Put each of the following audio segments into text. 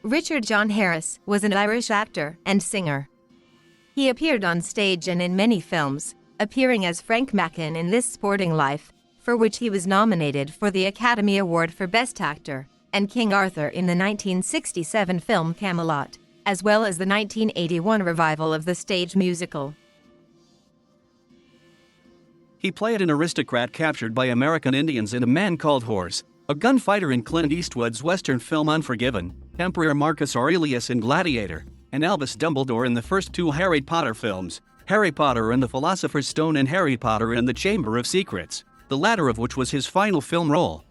Richard John Harris was an Irish actor and singer. He appeared on stage and in many films, appearing as Frank Mackin in This Sporting Life, for which he was nominated for the Academy Award for Best Actor, and King Arthur in the 1967 film Camelot, as well as the 1981 revival of the stage musical. He played an aristocrat captured by American Indians in A Man Called Horse, a gunfighter in Clint Eastwood's Western film Unforgiven, Emperor Marcus Aurelius in Gladiator, and Albus Dumbledore in the first two Harry Potter films, Harry Potter and the Philosopher's Stone and Harry Potter and the Chamber of Secrets, the latter of which was his final film role.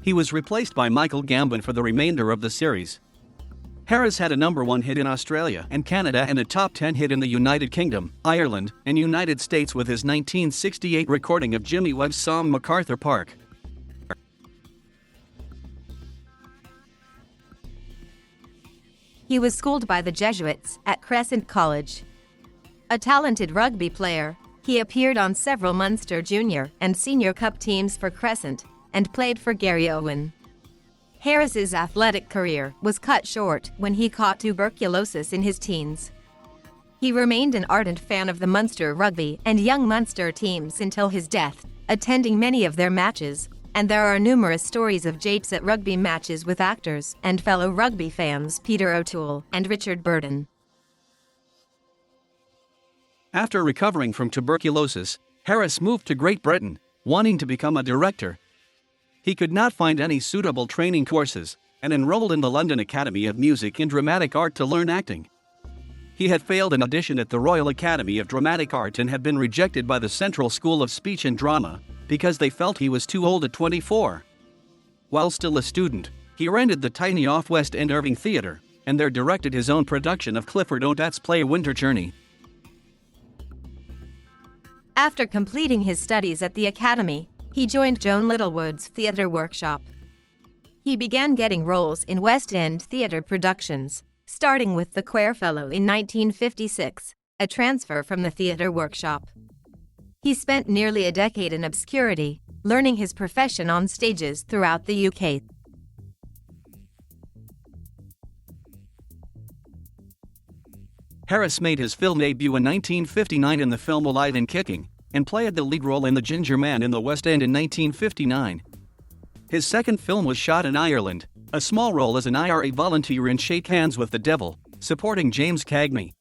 He was replaced by Michael Gambon for the remainder of the series. Harris had a #1 hit in Australia and Canada and a top 10 hit in the United Kingdom, Ireland, and United States with his 1968 recording of Jimmy Webb's song MacArthur Park. He was schooled by the Jesuits at Crescent College. A talented rugby player, he appeared on several Munster Junior and Senior Cup teams for Crescent and played for Gary Owen. Harris's athletic career was cut short when he caught tuberculosis in his teens. He remained an ardent fan of the Munster rugby and young Munster teams until his death, attending many of their matches, and there are numerous stories of japes at rugby matches with actors and fellow rugby fans Peter O'Toole and Richard Burton. After recovering from tuberculosis, Harris moved to Great Britain, wanting to become a director. He could not find any suitable training courses, and enrolled in the London Academy of Music and Dramatic Art to learn acting. He had failed an audition at the Royal Academy of Dramatic Art and had been rejected by the Central School of Speech and Drama, because they felt he was too old at 24. While still a student, he rented the tiny off-West End Irving Theatre, and there directed his own production of Clifford Odets' play Winter Journey. After completing his studies at the Academy, he joined Joan Littlewood's theatre workshop. He began getting roles in West End theatre productions, starting with The Quare Fellow in 1956, a transfer from the theatre workshop. He spent nearly a decade in obscurity, learning his profession on stages throughout the UK. Harris made his film debut in 1959 in the film Alive and Kicking, and played the lead role in The Ginger Man in the West End in 1959. His second film was shot in Ireland, a small role as an IRA volunteer in Shake Hands with the Devil, supporting James Cagney.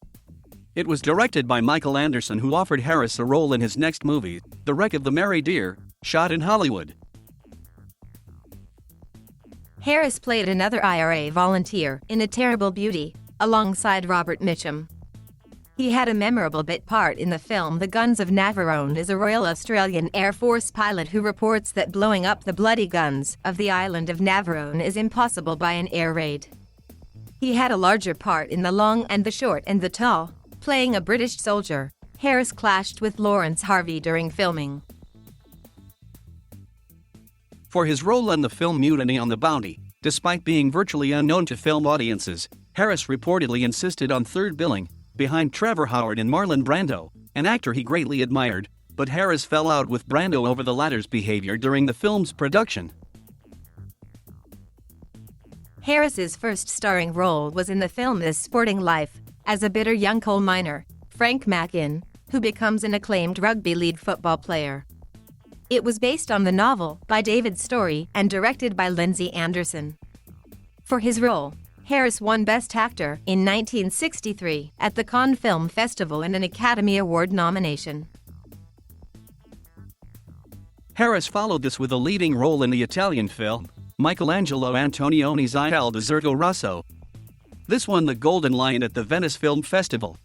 It was directed by Michael Anderson, who offered Harris a role in his next movie, The Wreck of the Merry Deer, shot in Hollywood. Harris played another IRA volunteer in A Terrible Beauty, alongside Robert Mitchum. He had a memorable bit part in the film The Guns of Navarone as a Royal Australian Air Force pilot who reports that blowing up the bloody guns of the island of Navarone is impossible by an air raid. He had a larger part in The Long and the Short and the Tall, playing a British soldier. Harris clashed with Lawrence Harvey during filming. For his role in the film Mutiny on the Bounty, despite being virtually unknown to film audiences, Harris reportedly insisted on third billing, behind Trevor Howard and Marlon Brando, an actor he greatly admired, but Harris fell out with Brando over the latter's behavior during the film's production. Harris's first starring role was in the film This Sporting Life, as a bitter young coal miner, Frank Mackin, who becomes an acclaimed rugby league football player. It was based on the novel by David Story and directed by Lindsay Anderson. For his role, Harris won Best Actor in 1963 at the Cannes Film Festival and an Academy Award nomination. Harris followed this with a leading role in the Italian film, Michelangelo Antonioni's Il Deserto Rosso. This won the Golden Lion at the Venice Film Festival.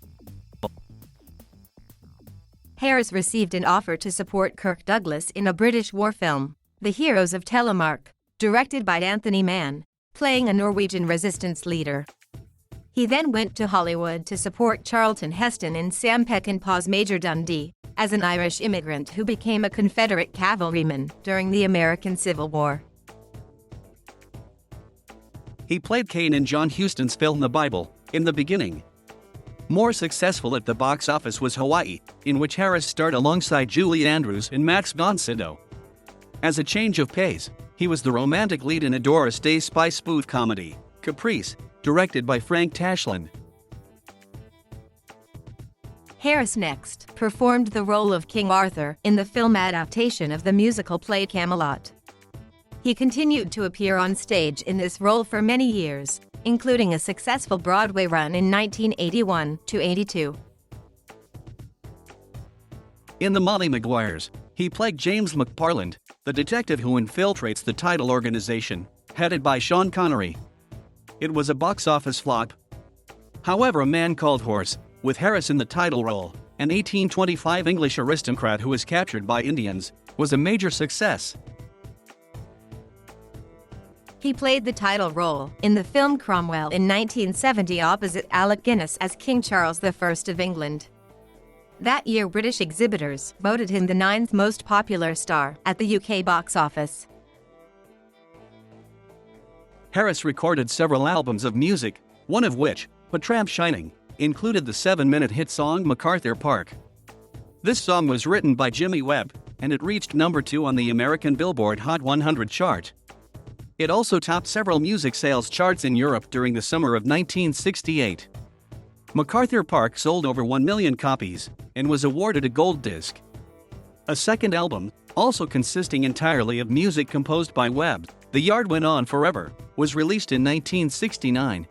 Harris received an offer to support Kirk Douglas in a British war film, The Heroes of Telemark, directed by Anthony Mann, playing a Norwegian resistance leader. He then went to Hollywood to support Charlton Heston in Sam Peckinpah's Major Dundee, as an Irish immigrant who became a Confederate cavalryman during the American Civil War. He played Cain in John Huston's film The Bible, in the beginning. More successful at the box office was Hawaii, in which Harris starred alongside Julie Andrews and Max von Sydow. As a change of pace, he was the romantic lead in a Doris Day spy spoof comedy, Caprice, directed by Frank Tashlin. Harris next performed the role of King Arthur in the film adaptation of the musical play Camelot. He continued to appear on stage in this role for many years, including a successful Broadway run in 1981-82. In The Molly Maguires, he played James McParland, the detective who infiltrates the title organization, headed by Sean Connery. It was a box office flop. However, A Man Called Horse, with Harris in the title role, an 1825 English aristocrat who was captured by Indians, was a major success. He played the title role in the film Cromwell in 1970 opposite Alec Guinness as King Charles I of England. That year, British exhibitors voted him the 9th most popular star at the UK box office. Harris recorded several albums of music, one of which, "But Tramp Shining," included the 7-minute hit song MacArthur Park. This song was written by Jimmy Webb, and it reached number 2 on the American Billboard Hot 100 chart. It also topped several music sales charts in Europe during the summer of 1968. MacArthur Park sold over 1 million copies and was awarded a gold disc. A second album, also consisting entirely of music composed by Webb, The Yard Went On Forever, was released in 1969.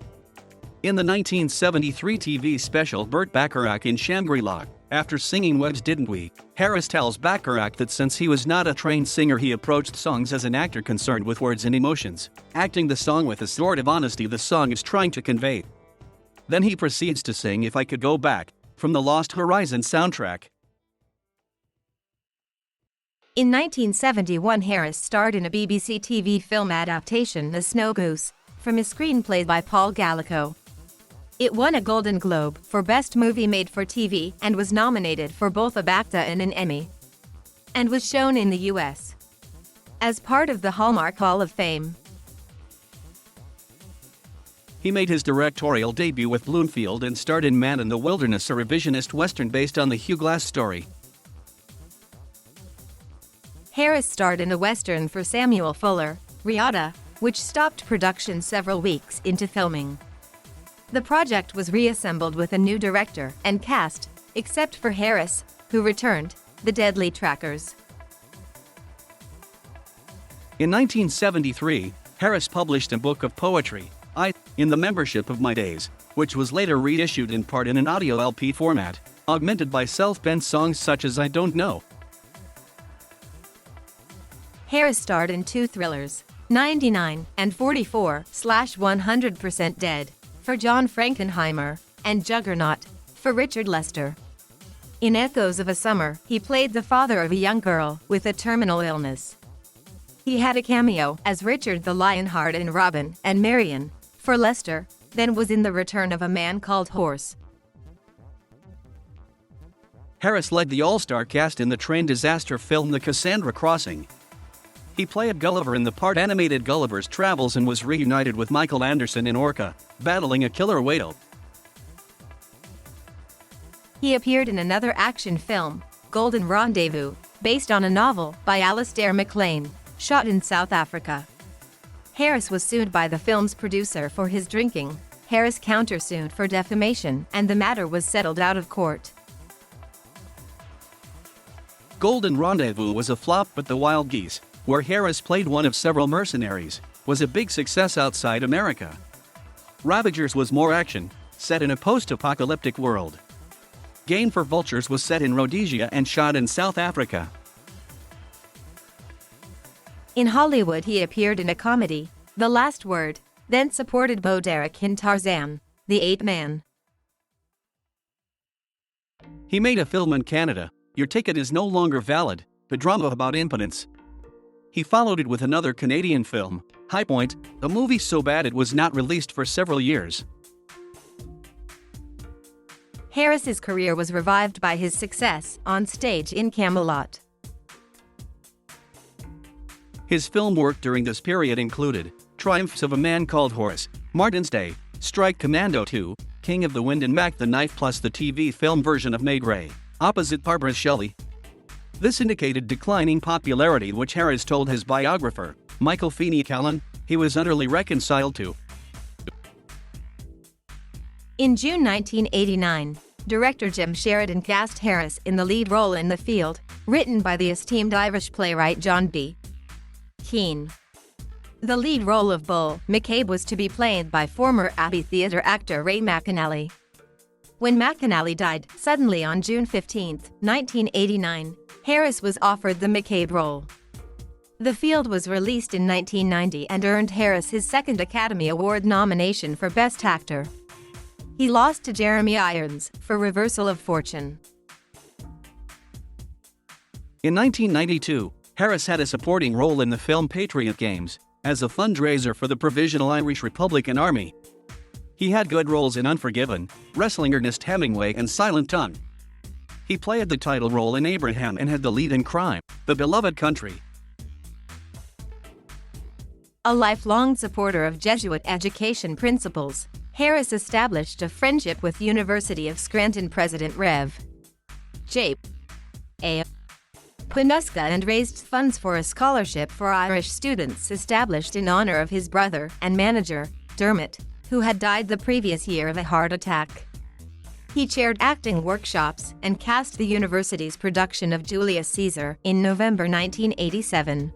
In the 1973 TV special Burt Bacharach in Shangri-La, after singing Webb's Didn't We?, Harris tells Bacharach that since he was not a trained singer, he approached songs as an actor concerned with words and emotions, acting the song with the sort of honesty the song is trying to convey. Then he proceeds to sing If I Could Go Back, from the Lost Horizon soundtrack. In 1971, Harris starred in a BBC TV film adaptation, The Snow Goose, from a screenplay by Paul Gallico. It won a Golden Globe for Best Movie Made for TV and was nominated for both a BAFTA and an Emmy, and was shown in the US as part of the Hallmark Hall of Fame. He made his directorial debut with Bloomfield and starred in Man in the Wilderness, a revisionist western based on the Hugh Glass story. Harris starred in a western for Samuel Fuller, Riata, which stopped production several weeks into filming. The project was reassembled with a new director and cast, except for Harris, who returned, The Deadly Trackers. In 1973, Harris published a book of poetry, In the Membership of My Days, which was later reissued in part in an audio LP format, augmented by self-penned songs such as I Don't Know. Harris starred in 2 thrillers, 99 and 44/100% Dead, for John Frankenheimer, and Juggernaut, for Richard Lester. In Echoes of a Summer, he played the father of a young girl with a terminal illness. He had a cameo as Richard the Lionheart in Robin and Marian, for Lester, then was in The Return of a Man Called Horse. Harris led the all-star cast in the train disaster film The Cassandra Crossing. He played Gulliver in the part animated Gulliver's Travels and was reunited with Michael Anderson in Orca, battling a killer whale. He appeared in another action film, Golden Rendezvous, based on a novel by Alistair MacLean, shot in South Africa. Harris was sued by the film's producer for his drinking. Harris countersued for defamation, and the matter was settled out of court. Golden Rendezvous was a flop, but The Wild Geese, where Harris played one of several mercenaries, was a big success outside America. Ravagers was more action, set in a post-apocalyptic world. Game for Vultures was set in Rhodesia and shot in South Africa. In Hollywood, he appeared in a comedy, The Last Word, then supported Bo Derek in Tarzan, The Eighth Man. He made a film in Canada, Your Ticket Is No Longer Valid, a drama about impotence. He followed it with another Canadian film, High Point, a movie so bad it was not released for several years. Harris's career was revived by his success on stage in Camelot. His film work during this period included Triumphs of a Man Called Horse, Martin's Day, Strike Commando 2, King of the Wind and Mac the Knife, plus the TV film version of Maigret, opposite Barbara Shelley. This indicated declining popularity, which Harris told his biographer, Michael Feeney Callan, he was utterly reconciled to. In June 1989, director Jim Sheridan cast Harris in the lead role in The Field, written by the esteemed Irish playwright John B. Keane. The lead role of Bull McCabe was to be played by former Abbey Theatre actor Ray McAnally. When McAnally died suddenly on June 15, 1989, Harris was offered the McCabe role. The Field was released in 1990 and earned Harris his second Academy Award nomination for Best Actor. He lost to Jeremy Irons for Reversal of Fortune. In 1992, Harris had a supporting role in the film Patriot Games, as a fundraiser for the Provisional Irish Republican Army. He had good roles in Unforgiven, Wrestling Ernest Hemingway and Silent Tongue. He played the title role in Abraham and had the lead in Crime, The Beloved Country. A lifelong supporter of Jesuit education principles, Harris established a friendship with University of Scranton President Rev. J. A. Quinuska and raised funds for a scholarship for Irish students established in honor of his brother and manager, Dermot, who had died the previous year of a heart attack. He chaired acting workshops and cast the university's production of Julius Caesar in November 1987.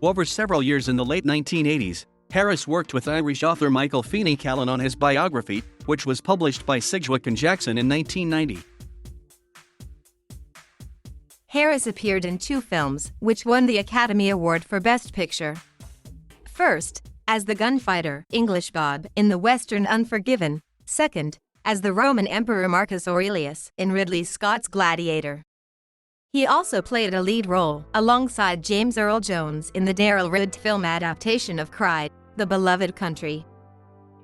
Over several years in the late 1980s, Harris worked with Irish author Michael Feeney Callan on his biography, which was published by Sidgwick and Jackson in 1990. Harris appeared in 2 films, which won the Academy Award for Best Picture. First, as the gunfighter, English Bob, in the Western Unforgiven. Second, as the Roman Emperor Marcus Aurelius in Ridley Scott's Gladiator. He also played a lead role, alongside James Earl Jones in the Daryl Rudd film adaptation of Cry, The Beloved Country.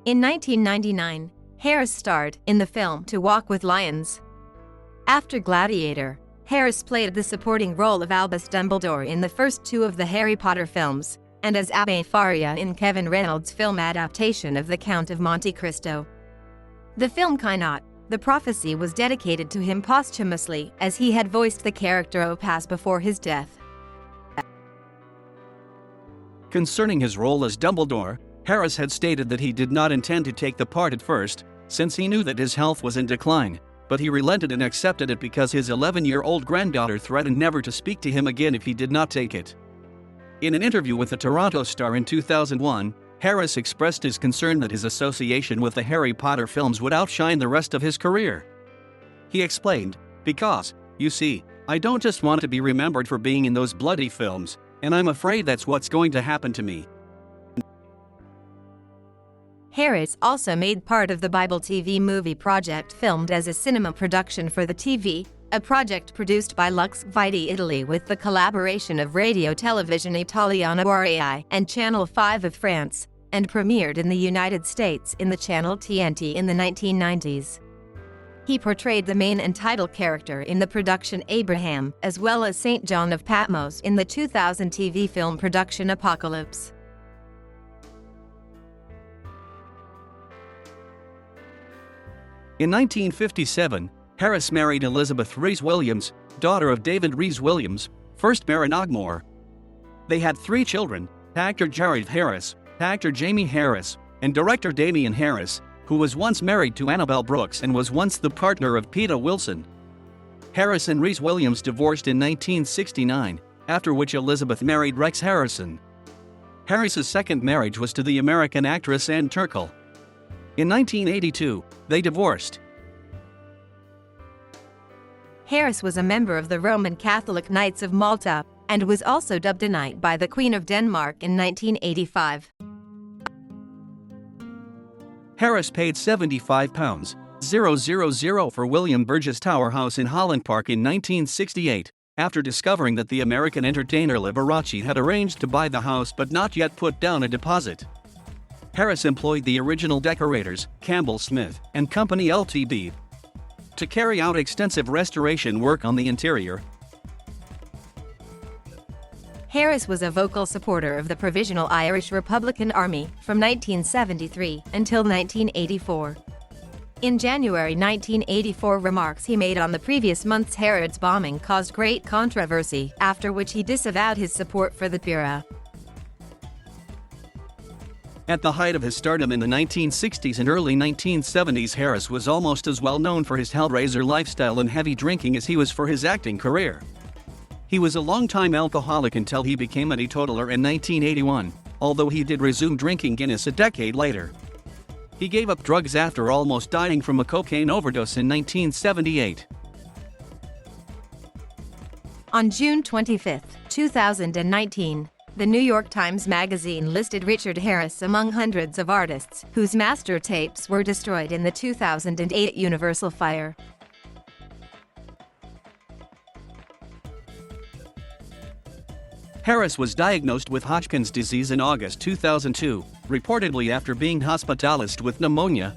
In 1999, Harris starred in the film To Walk with Lions. After Gladiator, Harris played the supporting role of Albus Dumbledore in the first 2 of the Harry Potter films, and as Abbe Faria in Kevin Reynolds' film adaptation of The Count of Monte Cristo. The film Kynot, The Prophecy was dedicated to him posthumously, as he had voiced the character Opaz before his death. Concerning his role as Dumbledore, Harris had stated that he did not intend to take the part at first, since he knew that his health was in decline, but he relented and accepted it because his 11-year-old granddaughter threatened never to speak to him again if he did not take it. In an interview with the Toronto Star in 2001, Harris expressed his concern that his association with the Harry Potter films would outshine the rest of his career. He explained, "Because, you see, I don't just want to be remembered for being in those bloody films, and I'm afraid that's what's going to happen to me." Harris also made part of the Bible TV movie project filmed as a cinema production for the TV, a project produced by Lux Vitae Italy with the collaboration of Radio Televisione Italiana RAI and Channel 5 of France, and premiered in the United States in the channel TNT in the 1990s. He portrayed the main and title character in the production Abraham, as well as St. John of Patmos in the 2000 TV film production Apocalypse. In 1957, Harris married Elizabeth Rees Williams, daughter of David Rees Williams, 1st Baron Ogmore. They had 3 children, actor Jared Harris, actor Jamie Harris, and director Damian Harris, who was once married to Annabelle Brooks and was once the partner of Peta Wilson. Harris and Rees Williams divorced in 1969, after which Elizabeth married Rex Harrison. Harris's second marriage was to the American actress Ann Turkel. In 1982, they divorced. Harris was a member of the Roman Catholic Knights of Malta, and was also dubbed a knight by the Queen of Denmark in 1985. Harris paid £75,000 for William Burgess Tower House in Holland Park in 1968, after discovering that the American entertainer Liberace had arranged to buy the house but not yet put down a deposit. Harris employed the original decorators, Campbell Smith and Company Ltd., to carry out extensive restoration work on the interior. Harris was a vocal supporter of the Provisional Irish Republican Army from 1973 until 1984. In January 1984, remarks he made on the previous month's Harrods bombing caused great controversy, after which he disavowed his support for the bureau. At the height of his stardom in the 1960s and early 1970s, Harris was almost as well known for his hellraiser lifestyle and heavy drinking as he was for his acting career. He was a longtime alcoholic until he became a teetotaler in 1981, although he did resume drinking Guinness a decade later. He gave up drugs after almost dying from a cocaine overdose in 1978. On June 25, 2019, the New York Times Magazine listed Richard Harris among hundreds of artists whose master tapes were destroyed in the 2008 Universal fire. Harris was diagnosed with Hodgkin's disease in August 2002, reportedly after being hospitalized with pneumonia.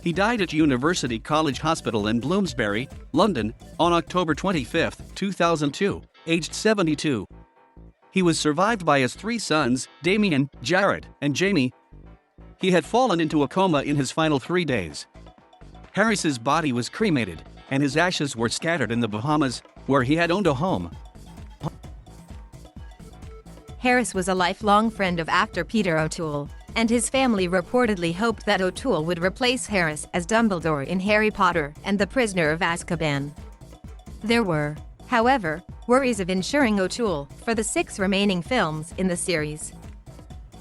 He died at University College Hospital in Bloomsbury, London, on October 25, 2002, aged 72. He was survived by his three sons, Damien, Jared, and Jamie. He had fallen into a coma in his final 3 days. Harris's body was cremated, and his ashes were scattered in the Bahamas, where he had owned a home. Harris was a lifelong friend of actor Peter O'Toole, and his family reportedly hoped that O'Toole would replace Harris as Dumbledore in Harry Potter and the Prisoner of Azkaban. There were, however, worries of insuring O'Toole for the 6 remaining films in the series.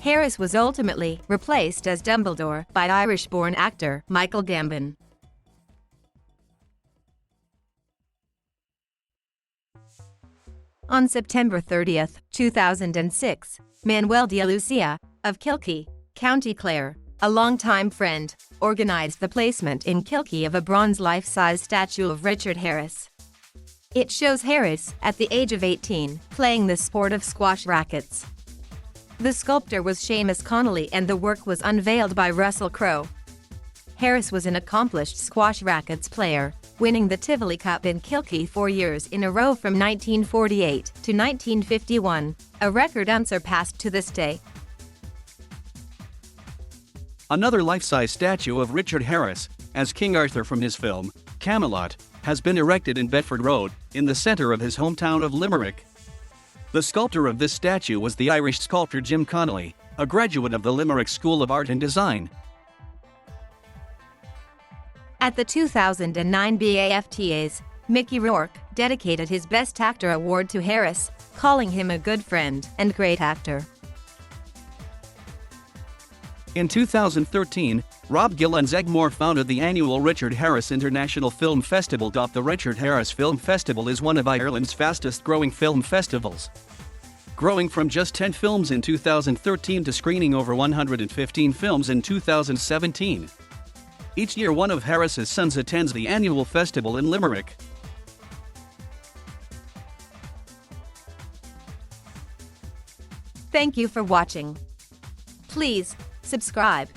Harris was ultimately replaced as Dumbledore by Irish-born actor Michael Gambon. On September 30, 2006, Manuel de Lucia, of Kilkee, County Clare, a longtime friend, organized the placement in Kilkee of a bronze life-size statue of Richard Harris. It shows Harris, at the age of 18, playing the sport of squash rackets. The sculptor was Seamus Connolly and the work was unveiled by Russell Crowe. Harris was an accomplished squash rackets player, winning the Tivoli Cup in Kilkee 4 years in a row from 1948 to 1951, a record unsurpassed to this day. Another life-size statue of Richard Harris, as King Arthur from his film, Camelot, has been erected in Bedford Road, in the center of his hometown of Limerick. The sculptor of this statue was the Irish sculptor Jim Connolly, a graduate of the Limerick School of Art and Design. At the 2009 BAFTAs, Mickey Rourke dedicated his Best Actor award to Harris, calling him a good friend and great actor. In 2013, Rob Gill and Zeg Moore founded the annual Richard Harris International Film Festival. The Richard Harris Film Festival is one of Ireland's fastest-growing film festivals. Growing from just 10 films in 2013 to screening over 115 films in 2017. Each year one of Harris's sons attends the annual festival in Limerick. Thank you for watching. Please subscribe.